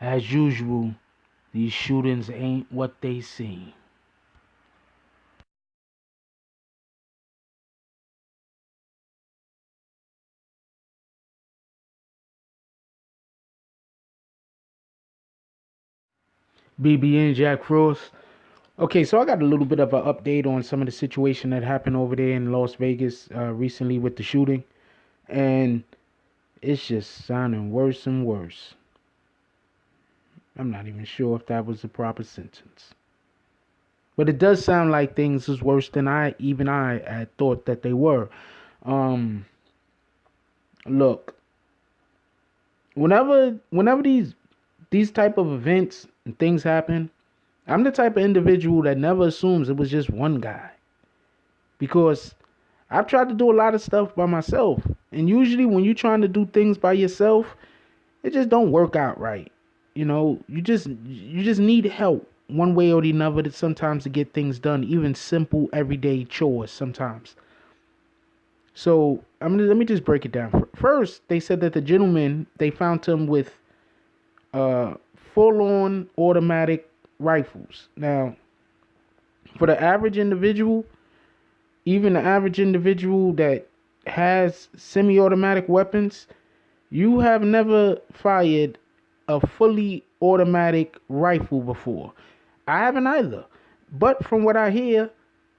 As usual, these shootings ain't what they seem. BBN Jack Frost. Okay, so I got a little bit of an update on some of the situation that happened over there in Las Vegas recently with the shooting, and it's just sounding worse and worse. I'm not even sure if that was the proper sentence, but it does sound like things is worse than I had thought that they were. Um, Look, whenever these type of events and things happen, I'm the type of individual that never assumes it was just one guy, because I've tried to do a lot of stuff by myself, and usually when you're trying to do things by yourself, it just don't work out right. You just need help one way or the other to sometimes to get things done, even simple everyday chores sometimes. So let me just break it down. First, they said that the gentleman, they found him with uh full-on automatic rifles. Now, for the average individual, even the average individual that has semi-automatic weapons, you have never fired a fully automatic rifle before. I haven't either. But from what I hear,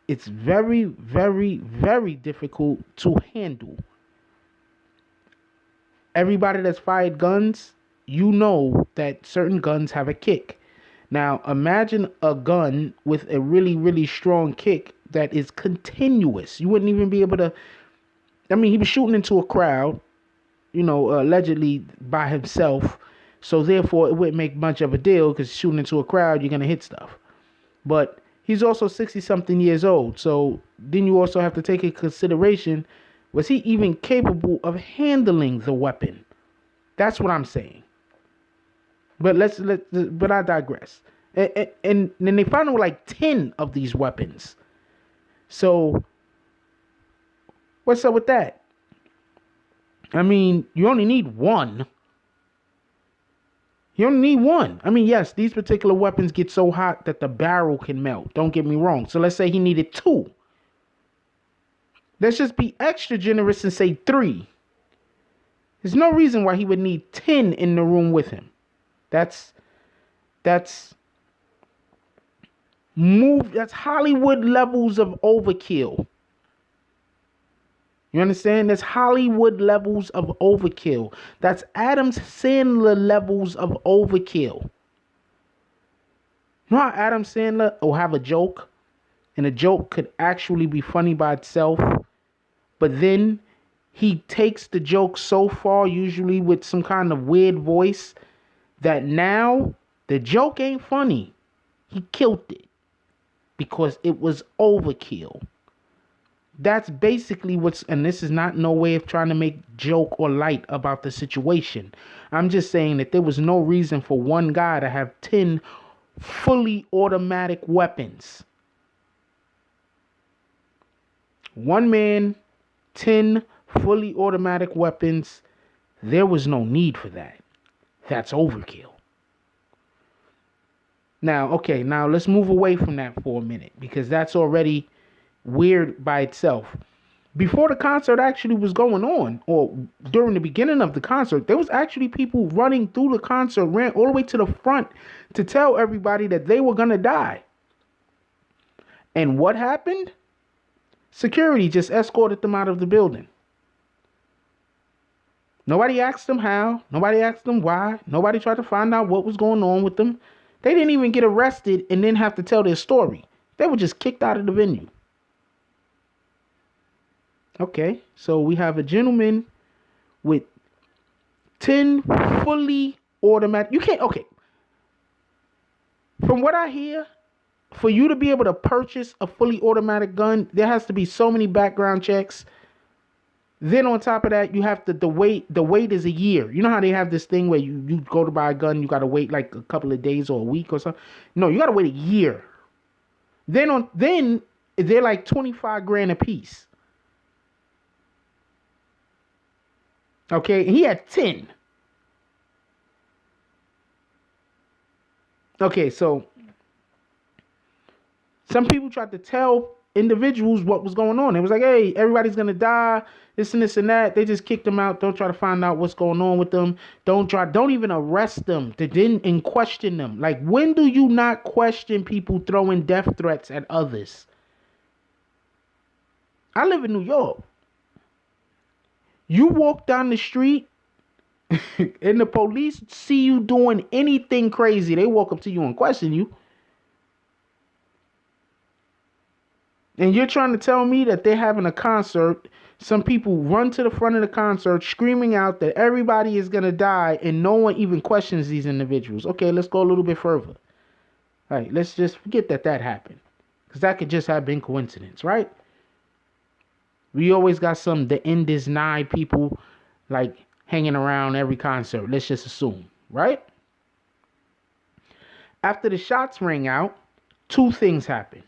it's very, very, very difficult to handle. Everybody that's fired guns, you know that certain guns have a kick. Now, imagine a gun with a really, really strong kick that is continuous. You wouldn't even be able to. I mean, he was shooting into a crowd, allegedly by himself. So therefore, it wouldn't make much of a deal because shooting into a crowd, you're gonna hit stuff. But he's also 60 something years old. So then you also have to take into consideration, was he even capable of handling the weapon? That's what I'm saying. But I digress. And then they found like 10 of these weapons. So what's up with that? I mean, you only need one. You only need one. I mean, yes, these particular weapons get so hot that the barrel can melt. Don't get me wrong. So let's say he needed two. Let's just be extra generous and say three. There's no reason why he would need 10 in the room with him. That's that's Hollywood levels of overkill. You understand? That's Hollywood levels of overkill. That's Adam Sandler levels of overkill. You know how Adam Sandler will have a joke, and a joke could actually be funny by itself, but then he takes the joke so far, usually with some kind of weird voice, that now the joke ain't funny. He killed it because it was overkill. That's basically and this is not no way of trying to make joke or light about the situation. I'm just saying that there was no reason for one guy to have 10 fully automatic weapons. One man, 10 fully automatic weapons. There was no need for that. That's overkill. Now let's move away from that for a minute, because that's already weird by itself. Before the concert actually was going on, or during the beginning of the concert, there was actually people running through the concert, ran all the way to the front to tell everybody that they were gonna die. And what happened? Security just escorted them out of the building. Nobody asked them how. Nobody asked them why. Nobody tried to find out what was going on with them. They didn't even get arrested and then have to tell their story. They were just kicked out of the venue. Okay, so we have a gentleman with 10 fully automatic. You can't, okay. From what I hear, for you to be able to purchase a fully automatic gun, there has to be so many background checks. Then on top of that, you have to the wait is a year. You know how they have this thing where you go to buy a gun, you gotta wait like a couple of days or a week or something? No, you gotta wait a year. Then they're like 25 grand a piece. Okay, and he had 10. Okay, so some people tried to tell individuals what was going on. It was like, hey, everybody's gonna die, this and this and that. They just kicked them out. Don't try to find out what's going on with them. Don't even arrest them. They didn't and question them. Like, when do you not question people throwing death threats at others? I live in New York. You walk down the street and the police see you doing anything crazy, they walk up to you and question you. And you're trying to tell me that they're having a concert. Some people run to the front of the concert screaming out that everybody is going to die and no one even questions these individuals. Okay, let's go a little bit further. All right, let's just forget that happened. Because that could just have been coincidence, right? We always got some the end is nigh people like hanging around every concert. Let's just assume, right? After the shots rang out, two things happened.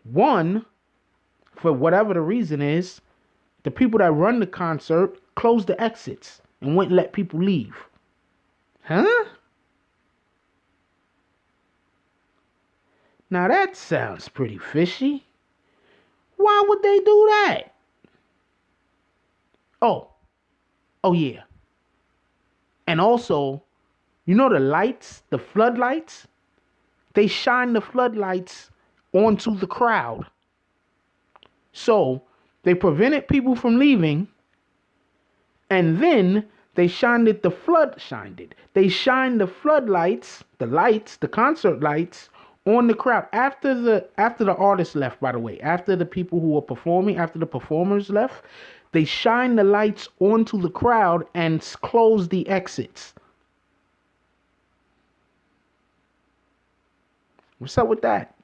One, for whatever the reason is, the people that run the concert closed the exits and wouldn't let people leave. Huh? Now that sounds pretty fishy. Why would they do that? Oh yeah. And also, you know the lights, the floodlights? They shine the floodlights onto the crowd. So they prevented people from leaving, and then they shined the floodlights, the concert lights on the crowd after the artists left, by the way. After the people who were performing, after the performers left, they shined the lights onto the crowd and closed the exits. What's up with that?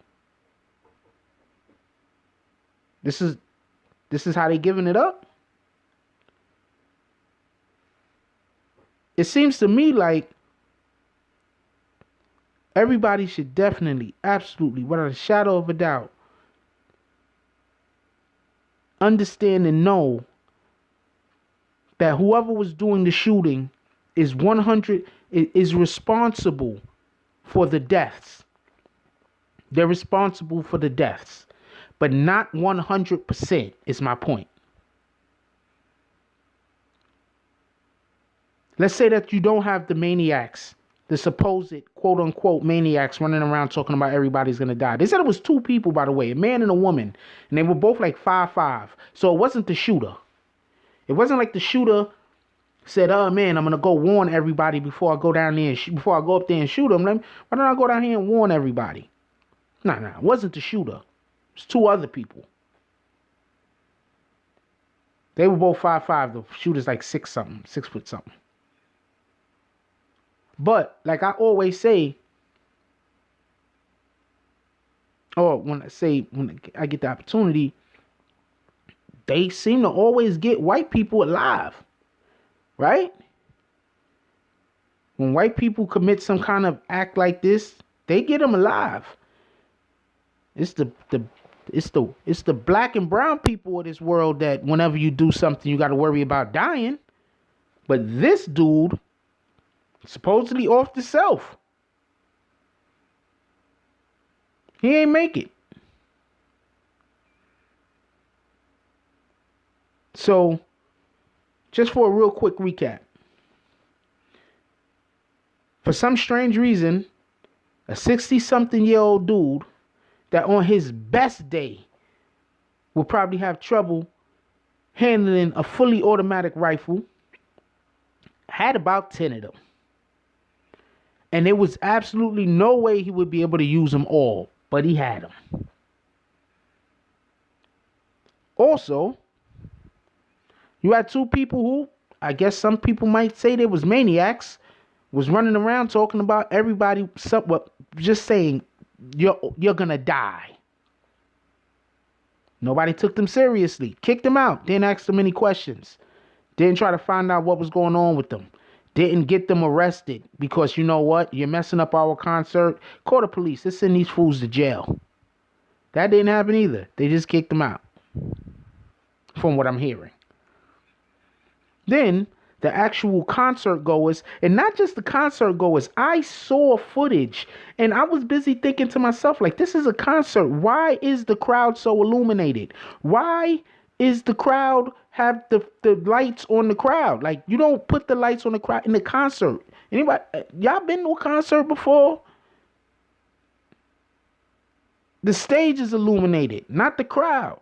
This is how they giving it up? It seems to me like everybody should definitely, absolutely, without a shadow of a doubt, understand and know that whoever was doing the shooting is responsible for the deaths. They're responsible for the deaths, but not 100% is my point. Let's say that you don't have the maniacs, the supposed quote unquote maniacs running around talking about everybody's going to die. They said it was two people, by the way, a man and a woman, and they were both like 5'5". So it wasn't the shooter. It wasn't like the shooter said, oh man, I'm going to go warn everybody before I go down there, before I go up there and shoot them. Why don't I go down here and warn everybody? No, it wasn't the shooter. It was two other people. They were both 5'5". The shooter's like 6 foot something. But like I always say, or when I get the opportunity, they seem to always get white people alive, right? When white people commit some kind of act like this, they get them alive. It's the black and brown people of this world that whenever you do something, you got to worry about dying. But this dude, supposedly off the self, he ain't make it. So, just for a real quick recap. For some strange reason, a 60-something-year-old dude that on his best day will probably have trouble handling a fully automatic rifle had about 10 of them. And there was absolutely no way he would be able to use them all, but he had them. Also, you had two people who, I guess some people might say they was maniacs, was running around talking about everybody, just saying, you're gonna die. Nobody took them seriously. Kicked them out. Didn't ask them any questions. Didn't try to find out what was going on with them. Didn't get them arrested because you know what? You're messing up our concert. Call the police. Let's send these fools to jail. That didn't happen either. They just kicked them out. From what I'm hearing. Then the actual concert goers, and not just the concert goers. I saw footage and I was busy thinking to myself, like, this is a concert. Why is the crowd so illuminated? Why is the crowd have the lights on the crowd? Like, you don't put the lights on the crowd in the concert. Anybody, y'all been to a concert before? The stage is illuminated, not the crowd.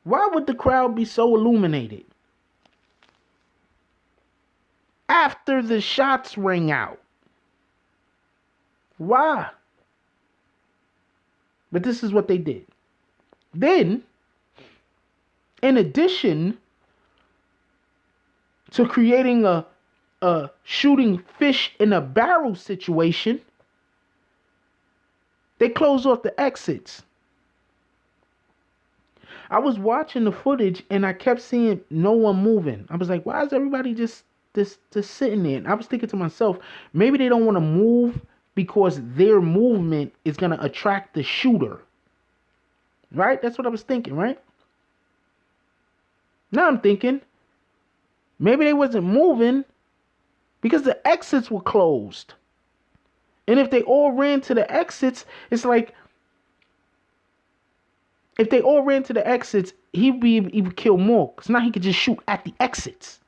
Why would the crowd be so illuminated? After the shots rang out. Why? But this is what they did. Then, in addition to creating a shooting fish in a barrel situation, they closed off the exits. I was watching the footage and I kept seeing no one moving. I was like, why is everybody just sitting there? And I was thinking to myself, maybe they don't want to move because their movement is going to attract the shooter. Right? That's what I was thinking, right? Now I'm thinking, maybe they wasn't moving because the exits were closed. And if they all ran to the exits, it's like, if they all ran to the exits, he'd be even kill more. Because now he could just shoot at the exits.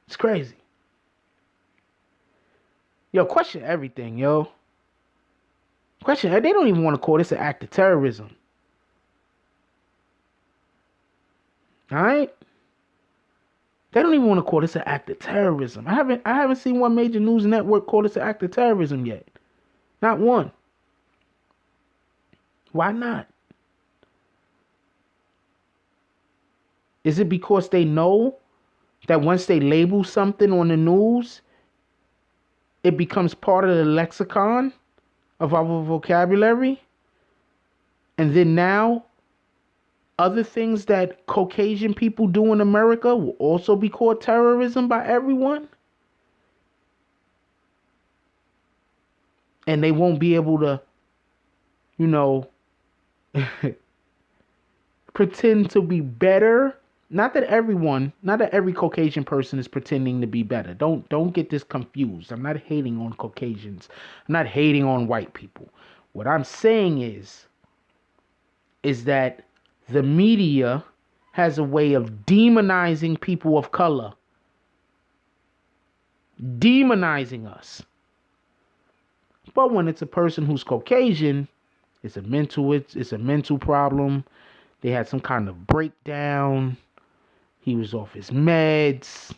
It's crazy. Yo, question everything, yo. Question, they don't even want to call this an act of terrorism. Alright? They don't even want to call this an act of terrorism. I haven't seen one major news network call this an act of terrorism yet. Not one. Why not? Is it because they know that once they label something on the news, it becomes part of the lexicon of our vocabulary? And then now, other things that Caucasian people do in America will also be called terrorism by everyone? And they won't be able to, pretend to be better. Not that every Caucasian person is pretending to be better. Don't get this confused. I'm not hating on Caucasians. I'm not hating on white people. What I'm saying is that the media has a way of demonizing people of color. Demonizing us. But when it's a person who's Caucasian, it's a mental problem. They had some kind of breakdown. He was off his meds.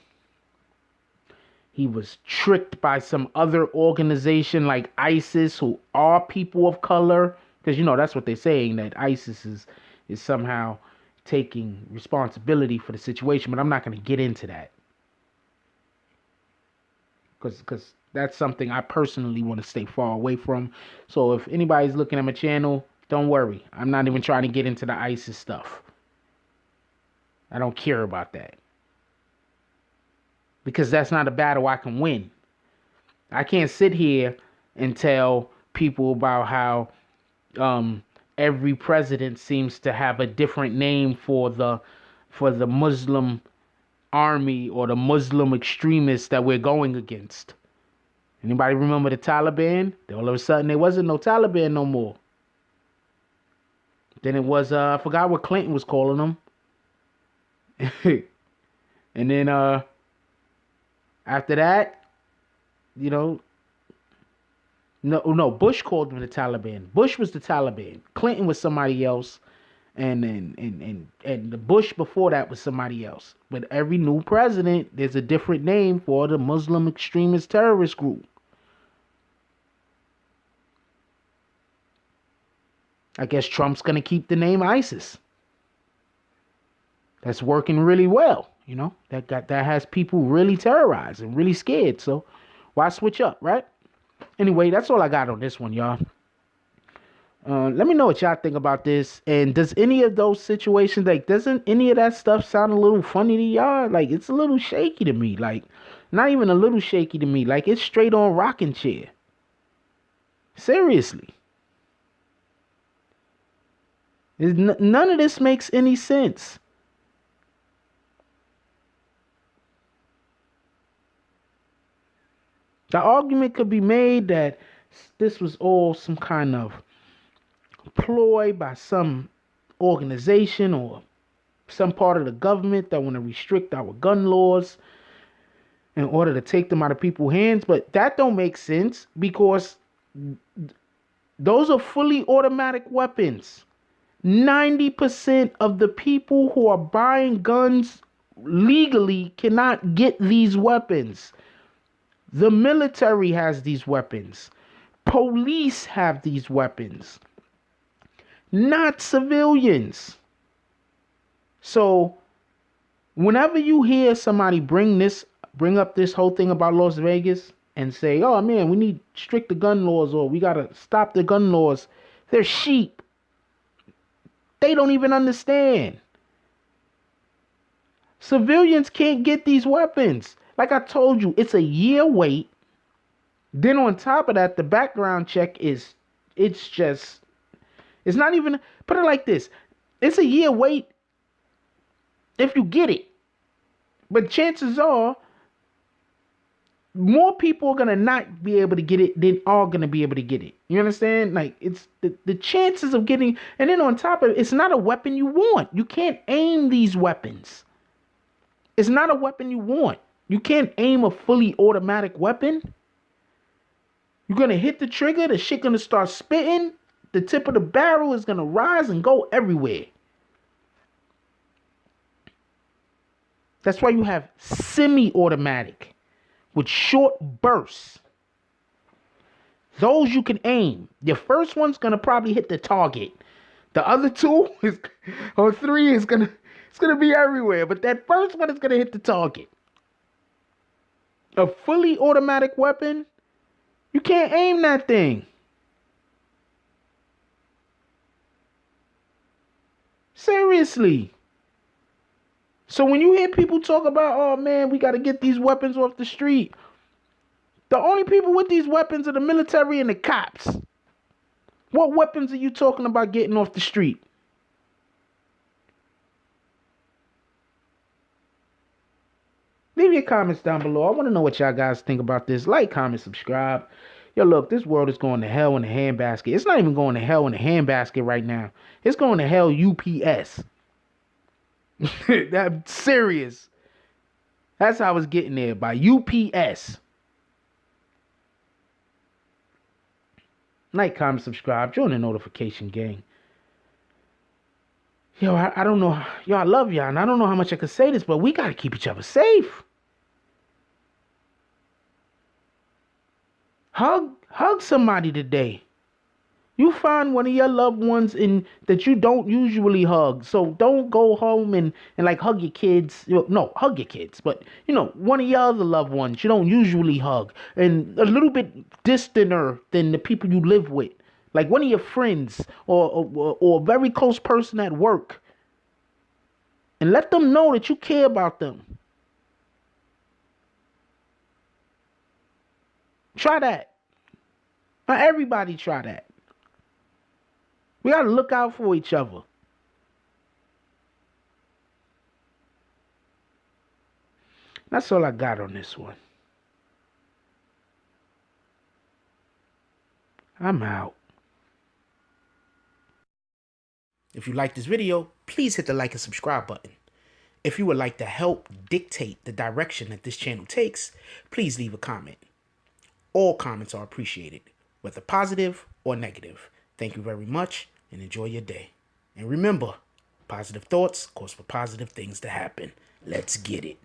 He was tricked by some other organization like ISIS, who are people of color. Because, that's what they're saying, that ISIS is somehow taking responsibility for the situation. But I'm not going to get into that. Because that's something I personally want to stay far away from. So if anybody's looking at my channel, don't worry. I'm not even trying to get into the ISIS stuff. I don't care about that. Because that's not a battle I can win. I can't sit here and tell people about how every president seems to have a different name for the Muslim army or the Muslim extremists that we're going against. Anybody remember the Taliban? Then all of a sudden there wasn't no Taliban no more. Then it was I forgot what Clinton was calling them. And then after that, no, Bush called them the Taliban. Bush was the Taliban. Clinton was somebody else. And the Bush before that was somebody else. But every new president, there's a different name for the Muslim extremist terrorist group. I guess Trump's going to keep the name ISIS. That's working really well, That has people really terrorized and really scared. So why switch up, right? Anyway, that's all I got on this one, y'all. Let me know what y'all think about this. And does any of those situations, doesn't any of that stuff sound a little funny to y'all? It's a little shaky to me. Not even a little shaky to me. It's straight on rocking chair. Seriously. None of this makes any sense. The argument could be made that this was all some kind of ploy by some organization or some part of the government that want to restrict our gun laws in order to take them out of people's hands. But that don't make sense because those are fully automatic weapons. 90% of the people who are buying guns legally cannot get these weapons. The military has these weapons. Police have these weapons. Not civilians. So whenever you hear somebody bring up this whole thing about Las Vegas and say, oh man, we need stricter gun laws or we gotta stop the gun laws, they're sheep. They don't even understand. Civilians can't get these weapons. Like I told you, it's a year wait. Then on top of that, the background check it's not even, put it like this. It's a year wait if you get it. But chances are, more people are going to not be able to get it than are going to be able to get it. You understand? Like, it's the chances of getting, and then on top of it, it's not a weapon you want. You can't aim these weapons. It's not a weapon you want. You can't aim a fully automatic weapon. You're going to hit the trigger, the shit going to start spitting, the tip of the barrel is going to rise and go everywhere. That's why you have semi-automatic with short bursts. Those you can aim. Your first one's going to probably hit the target. The other two or three is going to be everywhere. But that first one is going to hit the target. A fully automatic weapon, you can't aim that thing. Seriously. So when you hear people talk about, oh man, we got to get these weapons off the street, the only people with these weapons are the military and the cops. What weapons are you talking about getting off the street? Leave your comments down below. I want to know what y'all guys think about this. Like, comment, subscribe. Yo, look, this world is going to hell in a handbasket. It's not even going to hell in a handbasket right now. It's going to hell UPS. That's serious. That's how I was getting there, by UPS. Like, comment, subscribe, join the notification gang. Yo, I don't know. Yo, I love y'all, and I don't know how much I can say this, but we got to keep each other safe. Hug somebody today. You find one of your loved ones that you don't usually hug. So don't go home and like hug your kids. No, hug your kids. But, one of your other loved ones you don't usually hug. And a little bit distanter than the people you live with. Like one of your friends or a very close person at work. And let them know that you care about them. Try that. Not everybody try that. We got to look out for each other. That's all I got on this one. I'm out. If you like this video, please hit the like and subscribe button. If you would like to help dictate the direction that this channel takes, please leave a comment. All comments are appreciated, whether positive or negative. Thank you very much and enjoy your day. And remember, positive thoughts cause for positive things to happen. Let's get it.